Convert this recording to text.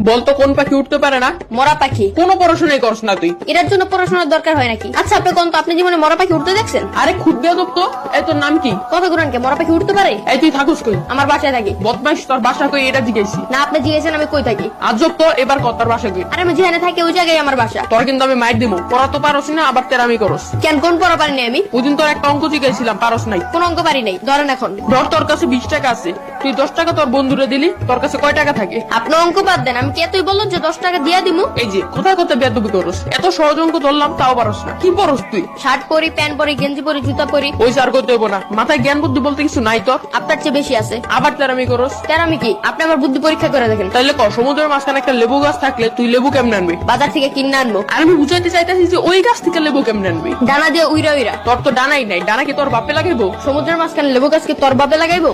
বলতো কোন পাখি উঠতে পারে না? মরা পাখি। কোনো পড়াশোনাই করছ না তুই। এটার জন্য পড়াশোনার দরকার হয় নাকি? আচ্ছা আপনি কোন তো আপনি জীবনে মরা পাখি উঠতে দেখছেন? আরে খুব বেয়াদব তো। এই তোর নাম কি? কথা গুরান কে মরা পাখি উঠতে পারে? এই তুই থাকুস কই? আমার বাসায় থাকি। বদমাইশ, তোর বাসা কই এটা জিজ্ঞেসি। না আপনি জিজ্ঞেসেন আমি কই থাকি। আজব তো, এবার কত তোর বাসা কই? আরে আমি যেখানে থাকি ওই জায়গায় আমার বাসা। তোর কিন্তু আমি মাইর দিমু। পড়া তো পারস না, আবার তেরামি করস। কেন কোন পড়া পারিনি আমি? ওদিন তোর একটা অঙ্ক জিজ্ঞাসিলাম, পারস নাই। কোন অঙ্ক পারি নাই? ধরেন এখন ধর তোর কাছে 20 টাকা আছে, তুই 10 টাকা তোর বন্ধুরে দিলি, তোর কাছে কয় টাকা থাকে? আপনি অঙ্ক বাদ দেন, আমি কি এতই বললো যে 10 টাকা দিয়া দিমু? এই যে কোথায় কোথায় বেয়াদবি করস। এত সহজ অঙ্ক ধরলাম তাও পারস না। কি পড়স তুই? শার্ট পরি, প্যান্ট পরি, গেঞ্জি পরি, জুতা পরি। ওই স্যার করতে হইব না, মাথায় জ্ঞান বুদ্ধি বলতে কিছু নাই তোর। আপনার চেয়ে বেশি আছে। আবার তেরামি করস। তার আমি কি? আপনি আমার বুদ্ধি পরীক্ষা করে দেখেন। তাইলে ক, সমুদ্রের মাঝখানে একটা লেবু গাছ থাকলে তুই লেবু কেমনে আনবি? বাজার থেকে কিনে আনবো। আর আমি বুঝাইতে চাইতেছি যে ওই গাছ থেকে লেবু কেমনে আনবি। ডানা দিয়ে উইরা উইরা। তোর তো ডানাই নাই, ডানা কি তোর বাপে লাগাইবো? সমুদ্রের মাঝখানে লেবু গাছকে তোর বাপে লাগাইবো?